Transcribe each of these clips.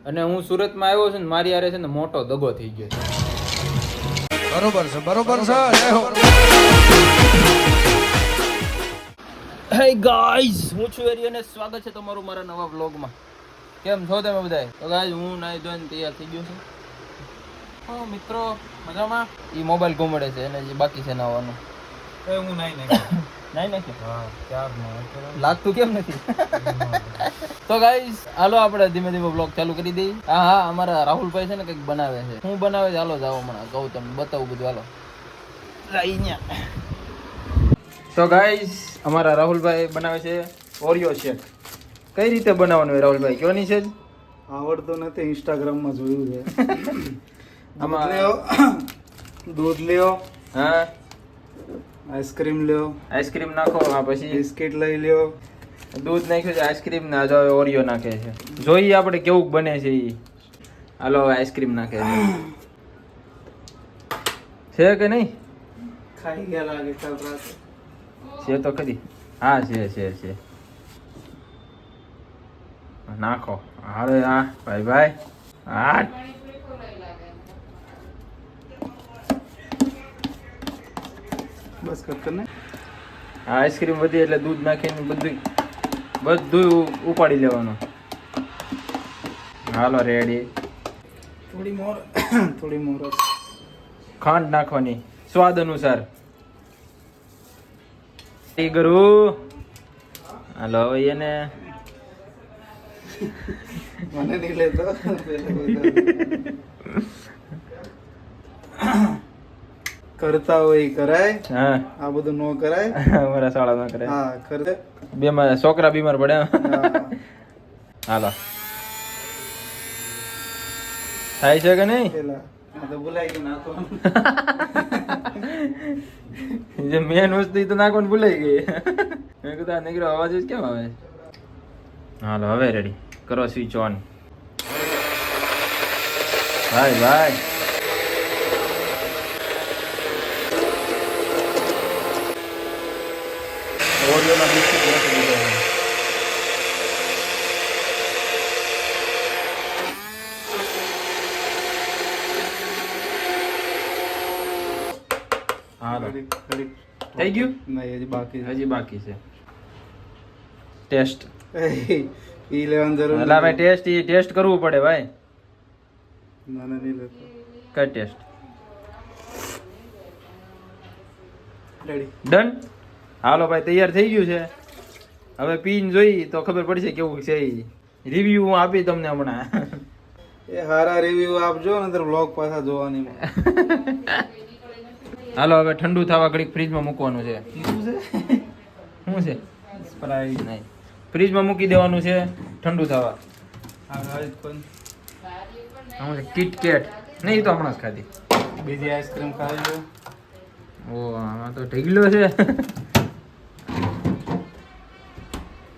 અને હું સુરતમાં આવ્યો છું ને મારી હારે છે ને મોટો દગો થઈ ગયો છે. બરોબર છે બરોબર છે. જય હો. હે ગાઈઝ, હું છું એરી અને સ્વાગત છે તમારું મારા નવા વ્લોગમાં. કેમ છો તમે બધાય? તો ગાઈઝ હું નાઈ ધોઈને તૈયાર થઈ ગયો છું. હા મિત્રો, મજામાં? એ મોબાઈલ ઘુમડે છે એને જે બાકી છે નાવાનું. હું નાઈ નાખ્યો. નાઈ નાખ્યો? હા, ક્યારનો. લાગતું કેમ નથી? તો ગાઈઝ હાલો આપણે ધીમે ધીમે બ્લોગ ચાલુ કરી દઈએ. હા, અમારા રાહુલભાઈ છે ને કંઈક બનાવે છે. શું બનાવે છે હાલો જાઓ હમણાં કહું તમને, બતાવું બધું. હાલો અહીંયા. તો ગાઈઝ અમારા રાહુલભાઈ બનાવે છે ઓરિયો શેક. કઈ રીતે બનાવવાનું હોય રાહુલભાઈ, કયો ની છે? આવડતો નથી, ઇન્સ્ટાગ્રામમાં જોયું છે. આમાં દૂધ લ્યો, હા, આઈસ્ક્રીમ લ્યો, આઈસ્ક્રીમ નાખો, હા પછી બિસ્કિટ લઈ લ્યો. દૂધ નાખ્યું છે, આઈસ્ક્રીમ ના જો ઓરિયો નાખે છે. જોઈએ આપણે કેવું બને છે ઈ. હાલો હવે આઈસ્ક્રીમ નાખે છે કે નહીં? ખાઈ ગયા લાગે કાલ રાતે. છે તો ખરી. હા છે નાખો. હારે હા ભાઈ હા. બસ કર કરને. હા, આઈસ્ક્રીમ વધી એટલે દૂધ નાખીને બધું ઉપાડી લેવાનું. હાલો રેડી. થોડી મોર ખાંડ નાખવાની સ્વાદ અનુસાર. ઈ કરું. હાલો હવે એને મને નહીં લેતો. કરતા હોય ઈ કરાય, હા આ બધું નો કરાય. મારા શાળા ના કરે. હા કરે. બેમાં છોકરા બીમાર પડે. હા. હાલો થાય છે કે નહીં? પેલા આ તો ભૂલાઈ ગયું નાખવાનું. જે મેન વસ્તુ ઈ તો નાખવાનું ભૂલાઈ ગઈ. મેં કીધું આ નીકળો અવાજ જ કેમ આવે? હાલો હવે રેડી કરો, સ્વિચ ઓન. ભાઈ ઓરિયોના બિસ્કિટ નાખી દીધા છે. હાલો ઘડીક. થઈ ગયું? નહીં હજી બાકી છે. હજી બાકી છે ટેસ્ટ. ઈ લેવાની જરૂર એટલે ભાઈ ટેસ્ટ કરવું પડે ભાઈ. ના નહીં લેતો. કઈ ટેસ્ટ? રેડી. ડન. હાલો ભાઈ તૈયાર થઈ ગયું છે. હવે પીને જોઈ તો ખબર પડશે કેવું છે. રિવ્યુ હું આપી તમને હમણાં. એ હારા રિવ્યુ આપજો ને તો વ્લોગ પાછા જોવાની. હાલો હવે ઠંડુ થવા ઘડીક ફ્રીજમાં મૂકવાનું છે. શું છે? શું છે? સ્પ્રાઇટ. નહીં, ફ્રીજમાં મૂકી દેવાનું છે ઠંડુ થવા. હા ગાઈસ કોણ આમાં છે કિટકેટ. નહીં, તો હમણાં જ ખાધી. બીજી આઈસ્ક્રીમ ખાઈ લો. ઓ આમાં તો ઢીગલો છે.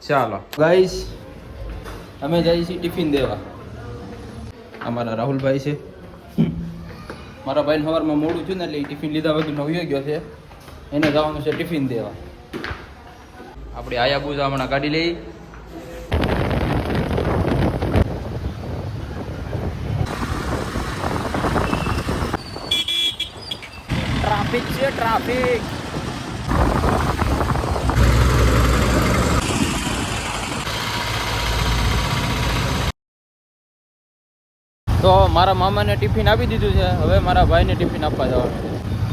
ચાલો ગાઈસ અમે જઈએ છીએ ટિફિન દેવા. અમારા રાહુલભાઈ છે. મારા ભાઈને સવારમાં મોડું થયું ને એટલે ટિફિન લીધા વગર નવ્યો ગયો છે. એને જવાનું છે ટિફિન દેવા. આપણે આયાબુજા હમણાં ગાડી લઈ. ટ્રાફિક છે ટ્રાફિક. તો મારા મામાને ટિફિન આપી દીધું છે. હવે મારા ભાઈને ટિફિન આપવા જવાનું છે.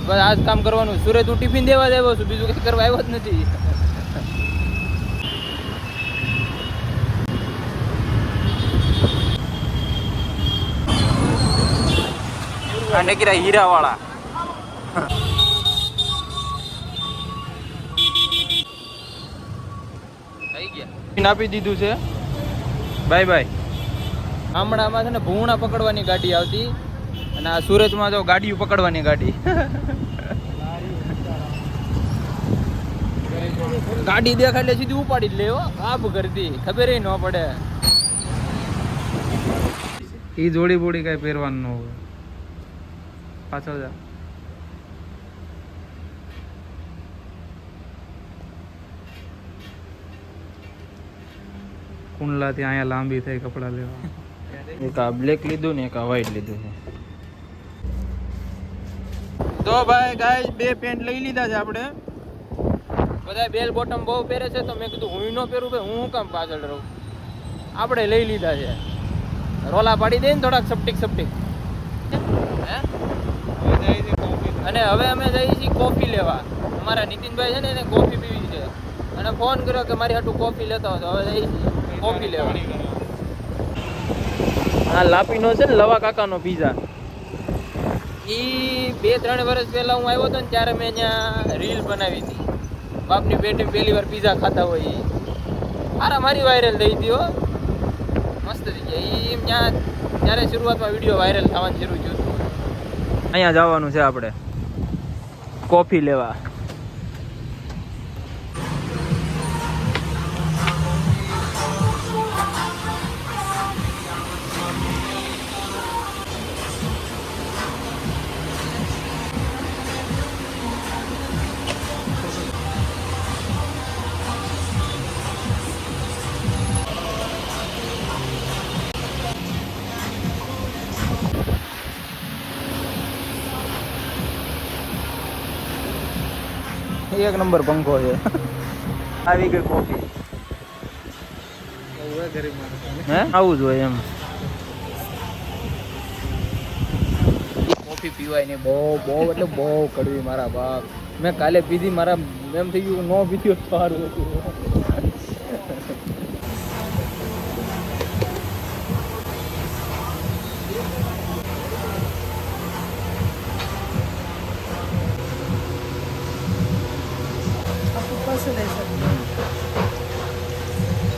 બસ આ જ કામ કરવાનું. સુરત હું ટિફિન દેવા જ આવ્યો છું, બીજું કંઈ કરવા આવ્યો જ નથી. આ નકરા હીરા વાળા. થઈ ગયા. આપી દીધું છે. બાય. ગામડામાં છે ને ભૂણા પકડવાની ગાડી આવતી અને આ સુરતમાં તો ગાડીઓ પકડવાની ગાડી. ગાડી દેખાય એટલે સીધી ઉપાડી જ લે. કાબ કરતી ખબર ન પડે. ઈ જોડી બોડી કઈ પહેરવાનું ન હોય. પાછળ જા. કુંડલાથી અહીંયા લાંબી થઈ કપડાં લેવા. એક આ બ્લેક લીધું ને એક આ વ્હાઈટ લીધું છે. તો ભાઈ ગાઈસ બે પેન્ટ લઈ લીધા છે આપણે. બધા બેલ બોટમ બહુ પહેરે છે તો મેં કીધું હું ન પહેરું ભાઈ, હું કામ પાછળ રહું. આપણે લઈ લીધા છે. રોલા પાડી દે ને થોડાક સપટીક સપટીક. હે અને હવે અમે જઈએ છીએ કોફી લેવા. અમારા નીતિનભાઈ છે ને એને કોફી પીવી છે અને ફોન કર્યો કે મારી હાટું કોફી લેતો હતો. હવે જઈએ છીએ કોફી લેવા. આ લાપીનો છે ને લવા કાકાનો પીઝા. એ 2-3 વર્ષ પહેલા હું આવ્યો હતો ને ત્યારે મેં ત્યાં રીલ બનાવી હતી. બાપની બેટી પહેલી વાર પીઝા ખાતા હોય એ મારી વાયરલ થઈ હતી હો. મસ્ત થઈ ગયા એ ત્યાં. ત્યારે શરૂઆતમાં વિડીયો વાયરલ થવાનું શરૂ થયું હતું. અહીંયા જવાનું છે આપણે કોફી લેવા. એક નંબર પંખો છે. આવી ગઈ કોફી. હે આવું જ હોય એમ. કોફી પીવાય ને બહુ એટલે બહુ કડવી મારા બાપ. મેં કાલે પીધી મારા એમ થઈ ગયું નો પીધી સારું હતું.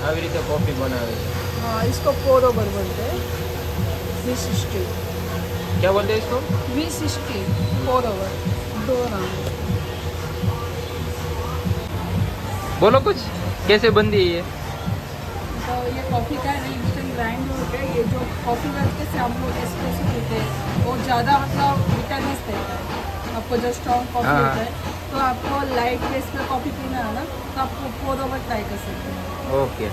આવી રીતે કોફી બનાવે છે. हाँ इसको पोर ओवर बोलते हैं. V60. क्या बोलते हैं इसको? V60 पोर ओवर. दो नाम. बोलो कुछ कैसे बनती है ये? तो ये कॉफ़ी का है इंस्टेंट ग्राइंड होता है. ये जो कॉफ़ी करके से हम लोग एस्प्रेसो पीते हैं वो ज़्यादा मतलब विटामिन देता है आपको. जो स्ट्रॉन्ग कॉफ़ी हाँ. होता है तो आपको लाइट बेस पे कॉफ़ी पीना है ना तो आपको पोर ओवर ट्राई कर सकते हैं. ओके.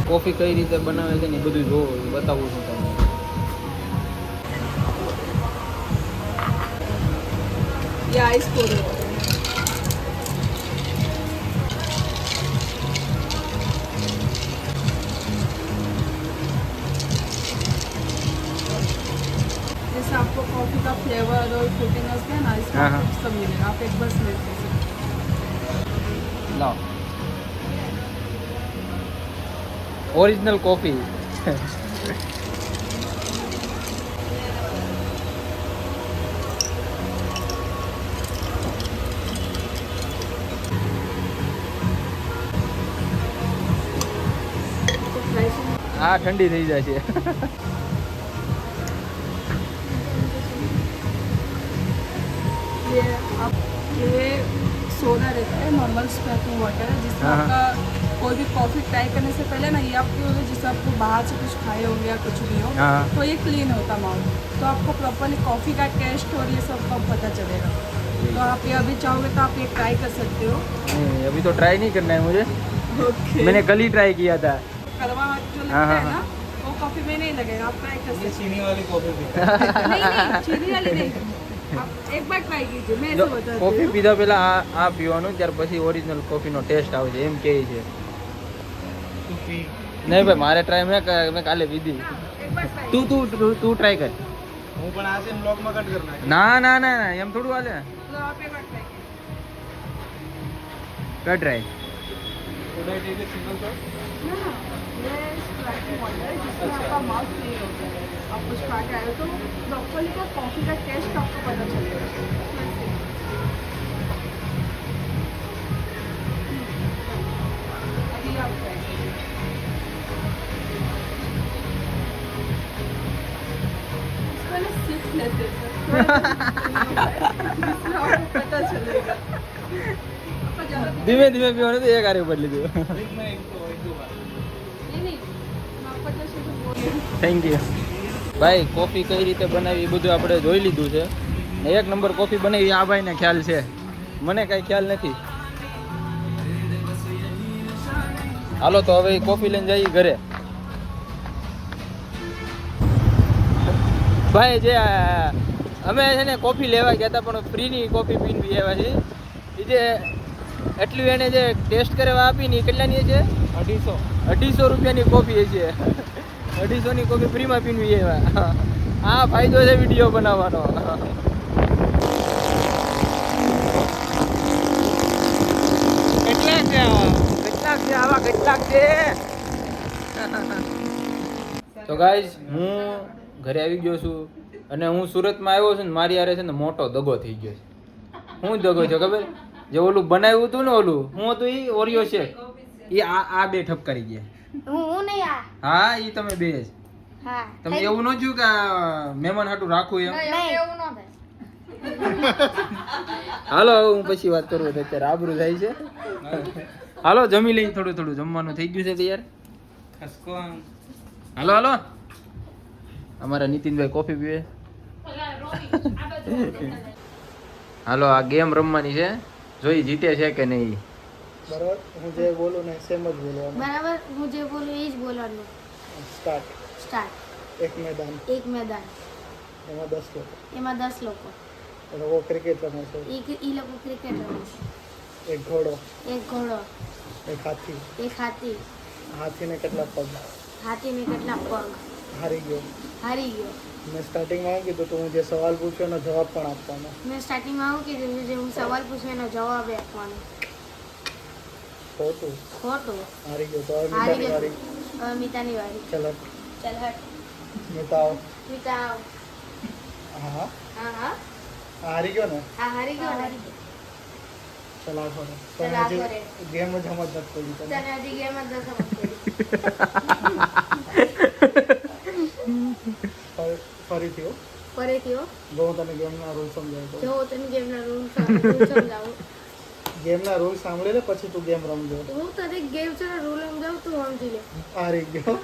કોફી કઈ રીતે બનાવે છે ને એ બધું જોવો બતાવું છું તમને. ये आइस पोर ओवर है. जैसे आपको कॉफ़ी का फ्लेवर और फ्रूटीनेस है ना इसमें हाँ, हाँ. आपको सब मिलेगा. आप एक बार स्मेल कर सकते हैं. લાવ ઓરિજિનલ કોફી. तो प्राइस આ ઠંડી થઈ જાય છે. ये आप ये सोडा रहता है नॉर्मल स्पार्कलिंग वाटर है जिसमें हाँ, आपका कोई भी कॉफ़ी ट्राई करने से पहले ना ये आपको जैसे आपको बाहर से कुछ खाए होंगे या कुछ भी हो हाँ. तो ये क्लीन होता माउथ. तो आपको प्रॉपरली कॉफ़ी का टेस्ट और ये सब का पता चलेगा. तो आप ये अभी चाहोगे तो आप ये ट्राई कर सकते हो. नहीं, अभी तो ट्राई नहीं करना है मुझे. ओके. मैंने कल ही ट्राई किया था. कड़वा जो लगता हाँ, है हाँ, ना वो कॉफ़ी में नहीं लगेगा. आप ट्राई कर सकते हो. चीनी वाली कॉफी नहीं चीनी वाली नहीं. आप एक बार ट्राई कीजिए. मैं જો ऐसे बताती કોફી हूँ. પીધા પહેલા આ પીવાનું ત્યાર પછી ઓરિજિનલ કોફીનો ટેસ્ટ આવે છે એમ કહે છે. નહીં ભાઈ મારે ટ્રાય મેં કાલે પીધી. एक बार ट्राई. તું ટ્રાય કર. હું પણ આ છે બ્લોગમાં કટ કરના ના ના ના ના, એમ થોડું હાલે. तो आप एक बार ट्राई कीजिए. કર ટ્રાય. थोड़ा टेक सिंगल शॉट ना ना ये स्पार्कलिंग वाटर है जिसमें आपका माउथ क्लीन हो जाएगा. आप कुछ खा के आए हो तो प्रॉपरली का कॉफ़ी का टेस्ट आपको पता चलेगा. अभी आप ट्राई कीजिए. इसको ना सीख लेते हैं सर. जिसमें आपको पता चलेगा. आपका ज़्यादा ધીમે ધીમે પીવાનું તો એક હારે બદલી દો. नहीं आपका जैसे तो बोल થેન્ક યુ. ભાઈ કોફી કઈ રીતે બનાવી એ બધું આપણે જોઈ લીધું છે. ને એક નંબર કોફી બનાવી આ ભાઈને ખ્યાલ છે, મને કાંઈ ખ્યાલ નથી. હાલો તો હવે કોફી લઈને જઈએ ઘરે. ભાઈ જે અમે છે ને કોફી લેવા ગયા હતા પણ ફ્રીની કોફી પીવી એવા છે. એ જે એટલું એને જે ટેસ્ટ કરવા આપી ને એ કેટલાની છે? 250 રૂપિયાની કોફી છે. 250 ની કોફી ફ્રીમાં પીવી એવા. આ ફાયદો છે વિડીયો બનાવવાનો. કેટલાક છે. તો ગાઈઝ હું ઘરે આવી ગયો છું અને હું સુરતમાં આવ્યો છું ને મારી હારે છે ને મોટો દગો થઈ ગયો છે. શું દગો છે ખબર? જે ઓલું બનાવ્યું હતું ને ઓલું હું હતું એ ઓરિયો શેક એ આ બે ઠપકારી ગયા. હું નહીં આ. હા એ તમે બે જ. હા. તમે એવું ન થયું કે મહેમાન હાટું રાખવું એમ? એવું ન થાય. હાલો હવે હું પછી વાત કરું. અત્યારે આબરૂ થાય છે. હાલો જમી લઈ. થોડું થોડું જમવાનું થઈ ગયું છે તૈયાર. હાલો હાલો અમારા નીતિનભાઈ કોફી પીવે. હાલો આ ગેમ રમવાની છે. જોઈ જીતે છે કે નહીં. બરાબર હું જે બોલું ને સેમ જ બોલવાનું. બરાબર હું જે બોલું એ જ બોલવાનું. સ્ટાર્ટ. સ્ટાર્ટ. એક મેદાન એક મેદાન એમાં 10 લોકો. એમાં 10 લોકો. એ લોકો ક્રિકેટ રમે છે. ઈ લોકો ક્રિકેટ રમે છે. એક ઘોડો, એક ઘોડો, એક હાથી. એક હાથી. હાથીને કેટલા પગ? હાથીને કેટલા પગ? હારી ગયો. હારી ગયો. મેં સ્ટાર્ટિંગમાં શું કીધું તો હું જે સવાલ પૂછ્યો એનો જવાબ પણ આપવાનો. મેં સ્ટાર્ટિંગમાં આવું કીધું છે જે હું સવાલ પૂછું એનો જવાબ આપવાનો. ખોટું. ખોટું. હારી ગયો તો હવે હારી મીઠાની ગયો. વારી. હવે મીતાની વારી. ચલો ચાલ હટ. મીઠા આવો. મીતા આવ. હા હા હા હારી ગયો ને. હા હારી ગયો ને. ચલા ખોડો ચાલ આ કરે. ગેમ જ સમજ નથી પડી તને. તને હજી ગેમ જ ન સમજ પડી. ફરીથી હો. ફરીથી હો. જો હું તને ગેમના રૂલ સમજાવું જો હું તને ગેમના રૂલ સમજાવું. ગેમના રૂલ સાંભળી લે પછી તું ગેમ રમજો. હું તને ગેમ છે રૂલ સમજાવું તું સમજી લે. હારી ગયો.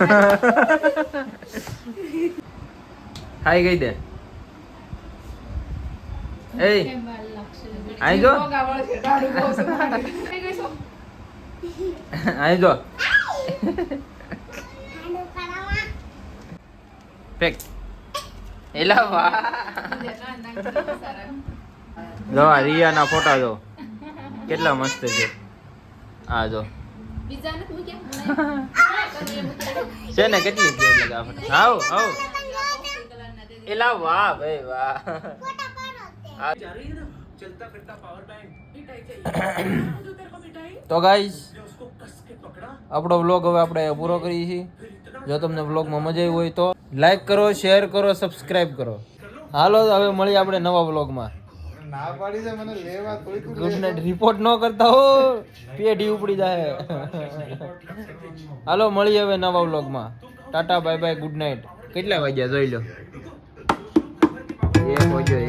હાઈ ગઈ દે. એ આઈ જો આઈ જો પેક એલા વાહ જો આ રિયાના ફોટા જો કેટલા મસ્ત છે. આ જો છે ને કેટલી ક્યુટ લાગે આ ફોટા. આવ આવ એલા વાહ ભાઈ વાહ. તો ગાઈસ આપણો વ્લોગ હવે આપણે પૂરો કરીએ છીએ. જો તમને વ્લોગમાં મજા આવી હોય તો લાઈક કરો, શેર કરો, સબસ્ક્રાઇબ કરો. હાલો હવે મળીએ આપણે નવા વ્લોગમાં. ના પાડી દે મને લેવા થોડી તું ગુડ નાઈટ. રિપોર્ટ ન કરતા હો પેઢી ઉપડી જાય. હાલો મળીએ હવે નવા વ્લોગમાં. Tata bye bye good night. કેટલા વાગ્યા જોઈ લો. 1 વાગ્યો.